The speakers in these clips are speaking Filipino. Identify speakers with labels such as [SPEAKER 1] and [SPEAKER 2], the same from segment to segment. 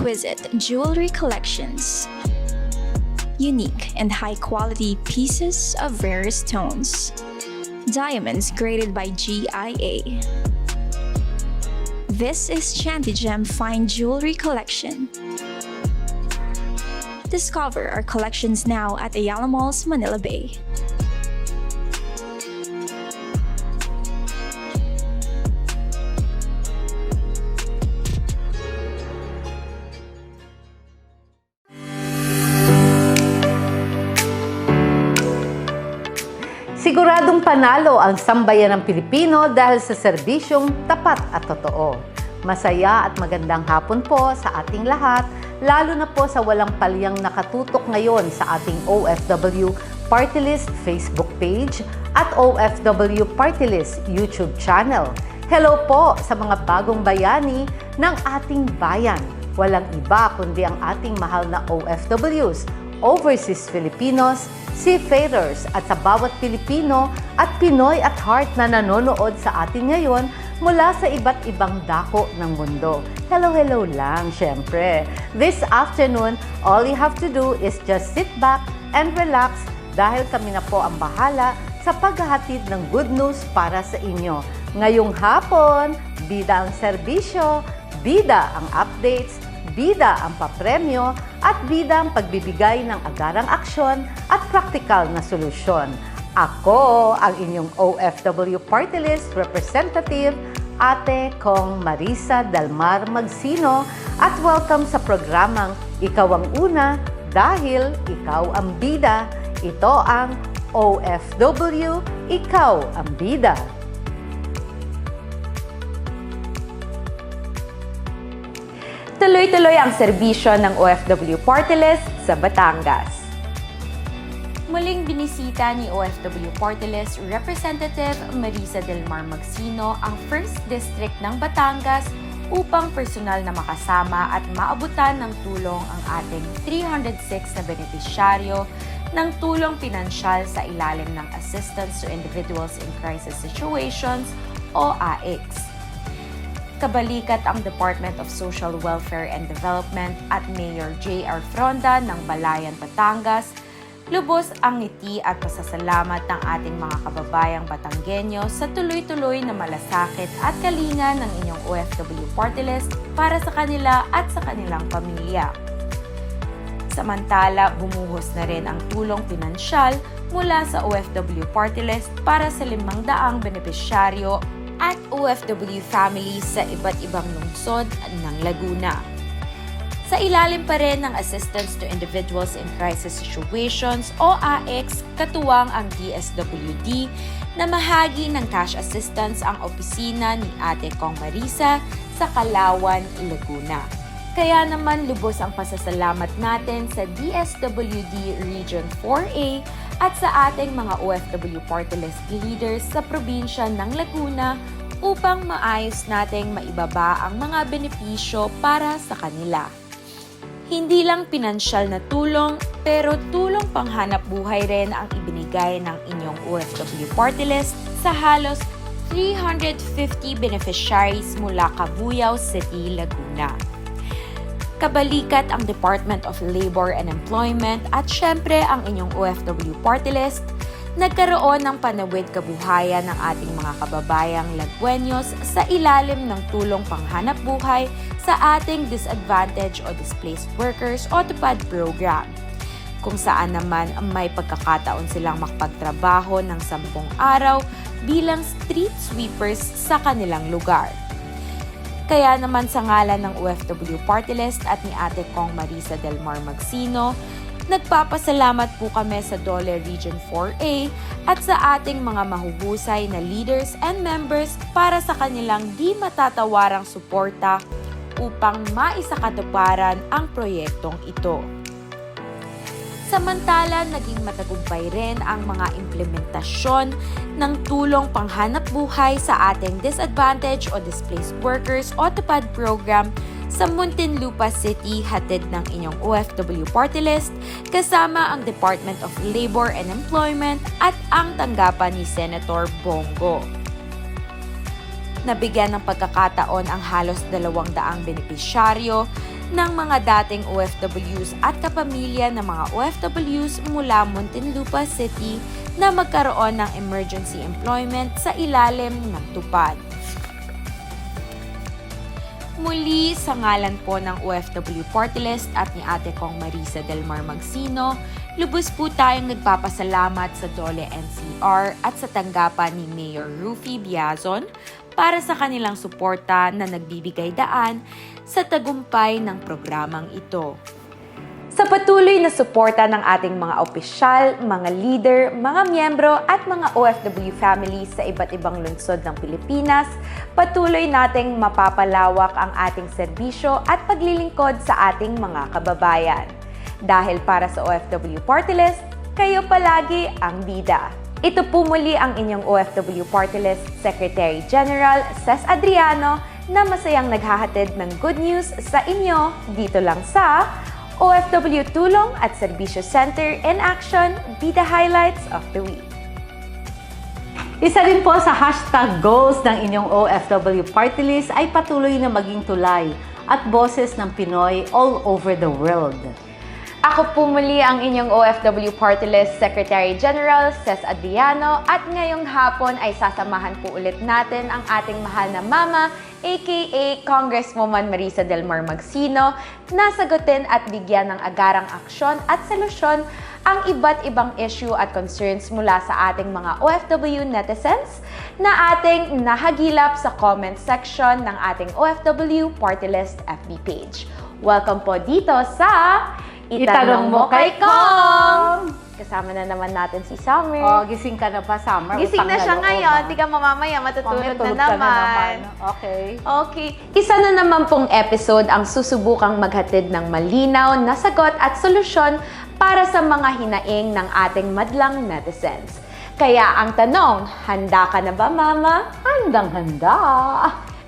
[SPEAKER 1] exquisite jewelry collections. Unique and high-quality pieces of rare stones. Diamonds graded by GIA. This is Chantigem Fine Jewelry Collection. Discover our collections now at Ayala Malls, Manila Bay.
[SPEAKER 2] Siguradong panalo ang sambayan ng Pilipino dahil sa serbisyong tapat at totoo. Masaya at magandang hapon po sa ating lahat, lalo na po sa walang palyang nakatutok ngayon sa ating OFW Party List Facebook page at OFW Party List YouTube channel. Hello po sa mga bagong bayani ng ating bayan. Walang iba kundi ang ating mahal na OFWs, Overseas Filipinos, seafarers at sa bawat Pilipino at Pinoy at heart na nanonood sa atin ngayon mula sa iba't ibang dako ng mundo. Hello lang, syempre. This afternoon, all you have to do is just sit back and relax dahil kami na po ang bahala sa paghahatid ng good news para sa inyo. Ngayong hapon, bida ang serbisyo, bida ang updates, bida ang papremyo, at bida ang pagbibigay ng agarang aksyon at praktikal na solusyon. Ako ang inyong OFW Party List Representative, Ate Kong Marisa Delmar Magsino, at welcome sa programang Ikaw ang Una dahil Ikaw ang Bida. Ito ang OFW, Ikaw ang Bida.
[SPEAKER 3] Tuloy-tuloy ang serbisyo ng OFW Party List sa Batangas. Muling binisita ni OFW Party List Representative Marisa Delmar Magsino ang 1st District ng Batangas upang personal na makasama at maabutan ng tulong ang ating 306 na benepisyaryo ng tulong pinansyal sa ilalim ng Assistance to Individuals in Crisis Situations o AICS. Kabalikat ang Department of Social Welfare and Development at Mayor J.R. Fronda ng Balayan, Batangas, lubos ang ngiti at pasasalamat ng ating mga kababayang Batanggenyo sa tuloy-tuloy na malasakit at kalinga ng inyong OFW Party List para sa kanila at sa kanilang pamilya. Samantala, bumuhos na rin ang tulong pinansyal mula sa OFW Party List para sa 500 benepisyaryo at OFW families sa iba't ibang lungsod ng Laguna. Sa ilalim pa rin ng Assistance to Individuals in Crisis Situations o AICS, katuwang ang DSWD na mahagi ng cash assistance ang opisina ni Ate Kong Marisa sa Kalawan, Laguna. Kaya naman lubos ang pasasalamat natin sa DSWD Region 4A at sa ating mga OFW Party List leaders sa probinsya ng Laguna upang maayos nating maibaba ang mga benepisyo para sa kanila. Hindi lang pinansyal na tulong, pero tulong panghanap buhay rin ang ibinigay ng inyong OFW Party List sa halos 350 beneficiaries mula Cabuyao City, Laguna. Kabalikat ang Department of Labor and Employment at syempre ang inyong OFW Party List, nagkaroon ng panawid kabuhayan ng ating mga kababayang Lagueños sa ilalim ng tulong panghanap buhay sa ating Disadvantaged o Displaced Workers o TUPAD program, kung saan naman may pagkakataon silang makapagtrabaho ng 10 araw bilang street sweepers sa kanilang lugar. Kaya naman sa ngalan ng OFW Party List at ni Ate Kong Marisa Delmar Magsino, nagpapasalamat po kami sa Dole Region 4A at sa ating mga mahuhusay na leaders and members para sa kanilang di matatawarang suporta upang maisakatuparan ang proyektong ito. Samantala, naging matagumpay rin ang mga implementasyon ng tulong panghanap buhay sa ating Disadvantaged o Displaced Workers o TUPAD program sa Muntinlupa City, hatid ng inyong OFW Party List kasama ang Department of Labor and Employment at ang tanggapan ni Senator Bongo. Nabigyan ng pagkakataon ang halos 200 benepisyaryo ng mga dating OFWs at kapamilya ng mga OFWs mula Muntinlupa City na magkaroon ng emergency employment sa ilalim ng TUPAD. Muli, sa ngalan po ng OFW Party List at ni Ate Kong Marisa Del Mar Magsino, lubos po tayong nagpapasalamat sa DOLE NCR at sa tanggapan ni Mayor Rufy Biazon para sa kanilang suporta na nagbibigay daan sa tagumpay ng programang ito. Sa patuloy na suporta ng ating mga opisyal, mga leader, mga miyembro at mga OFW families sa iba't ibang lungsod ng Pilipinas, patuloy nating mapapalawak ang ating serbisyo at paglilingkod sa ating mga kababayan. Dahil para sa OFW Party List, kayo palagi ang bida. Ito po muli ang inyong OFW Party List Secretary General Ces Adriano na masayang naghahatid ng good news sa inyo dito lang sa OFW Tulong at Serbisyo Center in Action, Bida Highlights of the Week.
[SPEAKER 2] Isa rin po sa hashtag goals ng inyong OFW Party List ay patuloy na maging tulay at boses ng Pinoy all over the world.
[SPEAKER 3] Ako po muli ang inyong OFW Party List Secretary General Ces Adriano at ngayong hapon ay sasamahan po ulit natin ang ating mahal na mama, aka Congresswoman Marisa Del Mar Magsino, na sagutin at bigyan ng agarang aksyon at solusyon ang iba't ibang issue at concerns mula sa ating mga OFW netizens na ating nahagilap sa comment section ng ating OFW Party List FB page. Welcome po dito sa Itanong Mo Kay Kong! Kasama na naman natin si Summer.
[SPEAKER 2] Oh, gising ka na ba, Summer?
[SPEAKER 3] Gising na siya ngayon. Di ka mamamaya, matutulog na naman.
[SPEAKER 2] Okay.
[SPEAKER 3] Okay. Isa na naman pong episode ang susubukang maghatid ng malinaw na sagot at solusyon para sa mga hinaing ng ating madlang netizens. Kaya ang tanong, handa ka na ba, Mama?
[SPEAKER 2] Handang-handa.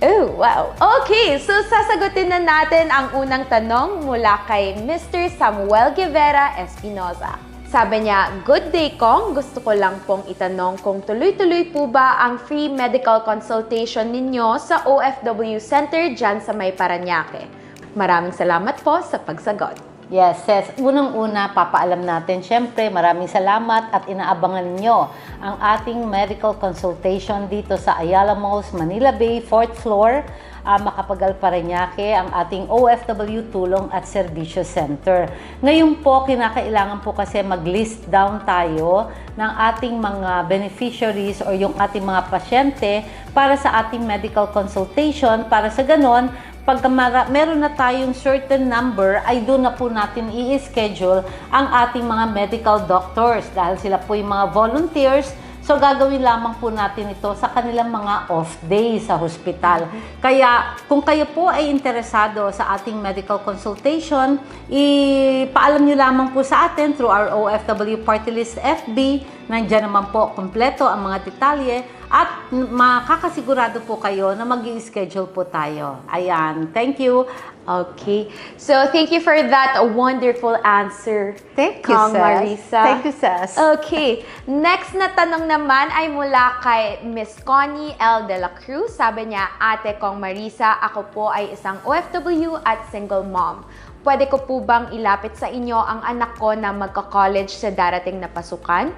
[SPEAKER 3] Oh, wow. Okay, so sasagutin na natin ang unang tanong mula kay Mr. Samuel Guevara Espinoza. Sabi niya, "Good day, Kong. Gusto ko lang pong itanong kung tuloy-tuloy po ba ang free medical consultation ninyo sa OFW Center dyan sa May Parañaque. Maraming salamat po sa pagsagot."
[SPEAKER 2] Yes, Ces. Unang-una, papaalam natin, syempre, maraming salamat at inaabangan ninyo ang ating medical consultation dito sa Ayala Malls, Manila Bay, 4th floor, Macapagal, Parañaque, ang ating OFW Tulong at Serbisyo Center. Ngayon po, kinakailangan po kasi mag-list down tayo ng ating mga beneficiaries or yung ating mga pasyente para sa ating medical consultation. Para sa ganon, pagka meron na tayong certain number, ay doon na po natin i-schedule ang ating mga medical doctors dahil sila po yung mga volunteers. So, gagawin lamang po natin ito sa kanilang mga off day sa hospital. Kaya, kung kayo po ay interesado sa ating medical consultation, ipaalam nyo lamang po sa atin through our OFW Party List FB. Nandiyan naman po kompleto ang mga detalye at makakasigurado po kayo na mag-i-schedule po tayo. Ayan, thank you.
[SPEAKER 3] Okay. So, thank you for that wonderful answer.
[SPEAKER 2] Thank you,
[SPEAKER 3] Kong
[SPEAKER 2] Ces.
[SPEAKER 3] Marisa.
[SPEAKER 2] Thank you, Ces.
[SPEAKER 3] Okay. Next na tanong naman ay mula kay Miss Connie L. De La Cruz. Sabi niya, "Ate Kong Marisa, ako po ay isang OFW at single mom. Pwede ko po bang ilapit sa inyo ang anak ko na magka-college sa darating na pasukan?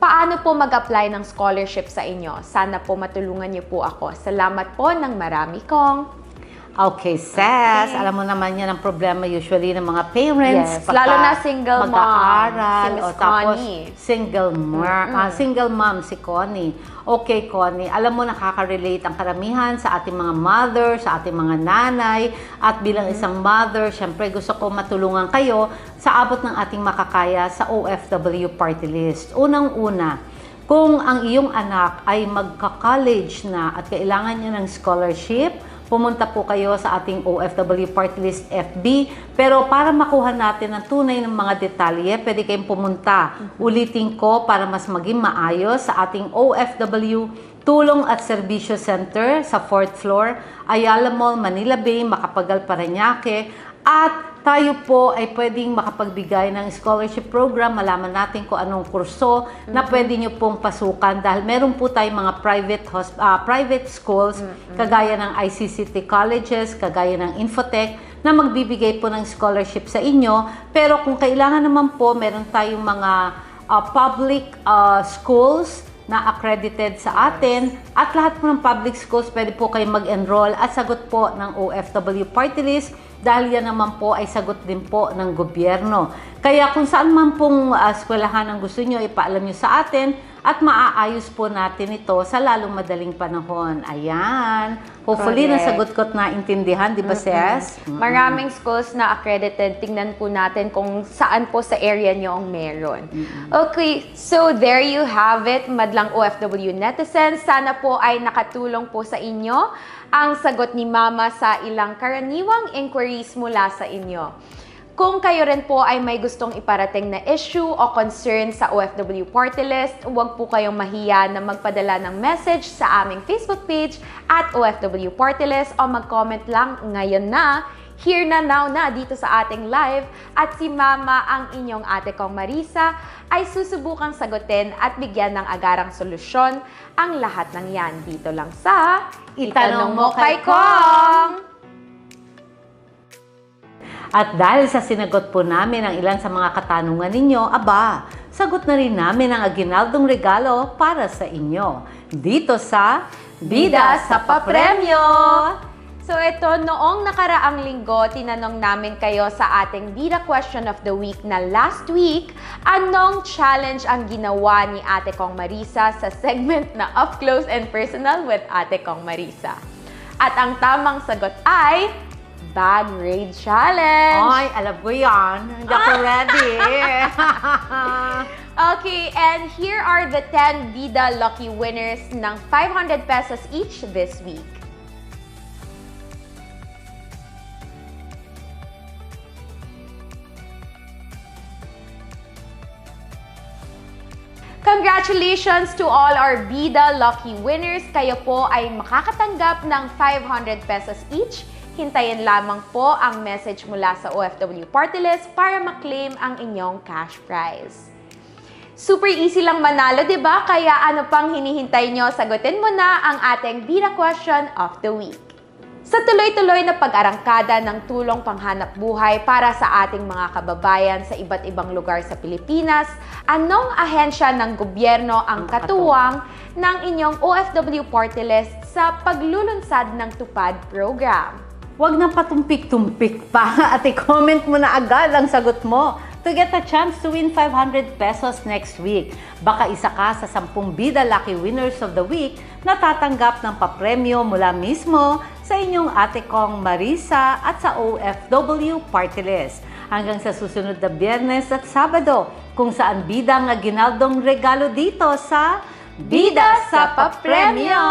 [SPEAKER 3] Paano po mag-apply ng scholarship sa inyo? Sana po matulungan niyo po ako. Salamat po ng marami, Kong."
[SPEAKER 2] Okay, Ces. Alam mo naman yan ang problema usually ng mga parents.
[SPEAKER 3] Yes, lalo na single mom.
[SPEAKER 2] Mag-aaral.
[SPEAKER 3] Si Miss
[SPEAKER 2] O tapos,
[SPEAKER 3] Connie.
[SPEAKER 2] single mom si Connie. Okay, Connie. Alam mo, nakaka-relate ang karamihan sa ating mga mother, sa ating mga nanay. At bilang isang mother, syempre gusto ko matulungan kayo sa abot ng ating makakaya sa OFW Party List. Unang-una, kung ang iyong anak ay magka-college na at kailangan niya ng scholarship, pumunta po kayo sa ating OFW Party List FB. Pero para makuha natin ang tunay ng mga detalye, pwede kayong pumunta. Ulitin ko para mas maging maayos sa ating OFW Tulong at Serbisyo Center sa 4th floor, Ayala Mall, Manila Bay, Macapagal, Parañaque. At tayo po ay pwedeng makapagbigay ng scholarship program. Malaman natin kung anong kurso na pwede nyo pong pasukan dahil meron po tayong mga private schools kagaya ng ICCT colleges, kagaya ng Infotech na magbibigay po ng scholarship sa inyo. Pero kung kailangan naman po, meron tayong mga public schools na accredited sa atin, at lahat po ng public schools pwede po kayo mag-enroll at sagot po ng OFW Party List, dahil yan naman po ay sagot din po ng gobyerno. Kaya kung saan man pong eskwelahan ang gusto nyo, ipaalam nyo sa atin at maaayos po natin ito sa lalong madaling panahon. Ayan. Hopefully,
[SPEAKER 4] Correct.
[SPEAKER 2] nasagot ko at naintindihan, di ba, Ses?
[SPEAKER 4] Maraming schools na accredited. Tingnan po natin kung saan po sa area nyo ang meron. Okay, so there you have it, madlang OFW netizens. Sana po ay nakatulong po sa inyo ang sagot ni Mama sa ilang karaniwang inquiries mula sa inyo. Kung kayo rin po ay may gustong iparating na issue o concern sa OFW Party List, huwag po kayong mahiya na magpadala ng message sa aming Facebook page at OFW Party List o mag-comment lang ngayon na, here na, now na, dito sa ating live. At si Mama, ang inyong ate kong Marisa, ay susubukang sagutin at bigyan ng agarang solusyon ang lahat ng yan dito lang sa
[SPEAKER 2] Itanong Mo Kay
[SPEAKER 4] Kong!
[SPEAKER 2] At dahil sa sinagot po namin ang ilan sa mga katanungan ninyo, aba, sagot na rin namin ang aginaldong regalo para sa inyo. Dito sa Bida sa Papremyo!
[SPEAKER 4] So ito, noong nakaraang linggo, tinanong namin kayo sa ating Bida Question of the Week na last week, anong challenge ang ginawa ni Ate Kong Marisa sa segment na Up Close and Personal with Ate Kong Marisa. At ang tamang sagot ay Bag Raid Challenge!
[SPEAKER 2] Ay, alam ko yan. Hindi ako ready.
[SPEAKER 4] Okay, and here are the 10 Bida lucky winners ng 500 pesos each this week. Congratulations to all our Bida lucky winners! Kayo po ay makakatanggap ng 500 pesos each. Hintayin lamang po ang message mula sa OFW Party List para maklaim ang inyong cash prize. Super easy lang manalo, di ba? Kaya ano pang hinihintay nyo? Sagutin mo na ang ating Bida Question of the Week. Sa tuloy-tuloy na pag-arangkada ng tulong panghanap buhay para sa ating mga kababayan sa iba't ibang lugar sa Pilipinas, anong ahensya ng gobyerno ang katuwang ng inyong OFW Party List sa paglulunsad ng Tupad program?
[SPEAKER 2] Huwag na patumpik-tumpik pa at i-comment mo na agad ang sagot mo to get a chance to win 500 pesos next week. Baka isa ka sa 10 Bida Lucky Winners of the Week na tatanggap ng papremyo mula mismo sa inyong ate kong Marisa at sa OFW Party List. Hanggang sa susunod na Biyernes at Sabado, kung saan bida ang aginaldong regalo dito sa Bida sa Papremyo!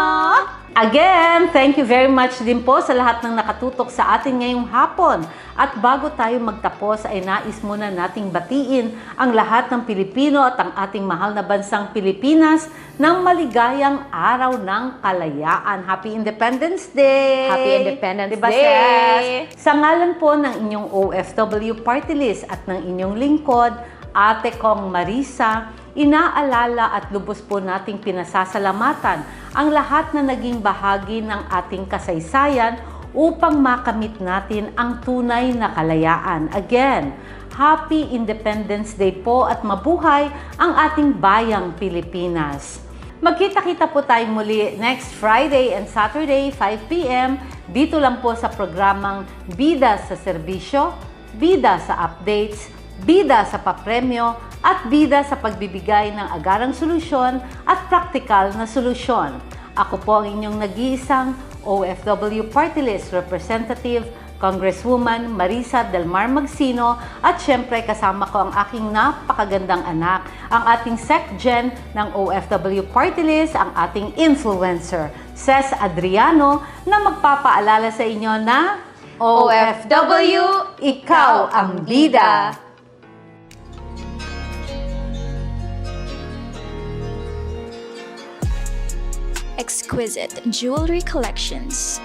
[SPEAKER 2] Again, thank you very much din po sa lahat ng nakatutok sa atin ngayong hapon. At bago tayo magtapos ay nais muna nating batiin ang lahat ng Pilipino at ang ating mahal na bansang Pilipinas ng maligayang araw ng kalayaan. Happy Independence Day!
[SPEAKER 4] Happy Independence
[SPEAKER 2] Diba,
[SPEAKER 4] Day!
[SPEAKER 2] Ses? Sa ngalan po ng inyong OFW Party List at ng inyong lingkod, Ate Kong Marisa, inaalala at lubos po nating pinasasalamatan ang lahat na naging bahagi ng ating kasaysayan upang makamit natin ang tunay na kalayaan. Again, Happy Independence Day po at mabuhay ang ating bayang Pilipinas. Magkita-kita po tayong muli next Friday and Saturday, 5 p.m. Dito lang po sa programang Bida sa Serbisyo, Bida sa Updates, Bida sa Papremyo, at bida sa pagbibigay ng agarang solusyon at praktikal na solusyon. Ako po ang inyong nag-iisang OFW Party List Representative, Congresswoman Marisa Del Mar Magsino, at syempre kasama ko ang aking napakagandang anak, ang ating SecGen ng OFW Party List, ang ating influencer, Ses Adriano, na magpapaalala sa inyo na OFW, ikaw ang bida!
[SPEAKER 1] Exquisite jewelry collections.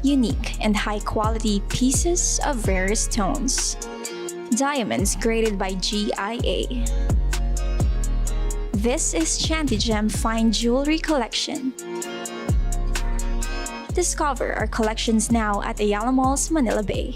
[SPEAKER 1] Unique and high-quality pieces of rarest stones. Diamonds graded by GIA. This is Chantigem Fine Jewelry Collection. Discover our collections now at Ayala Malls, Manila Bay.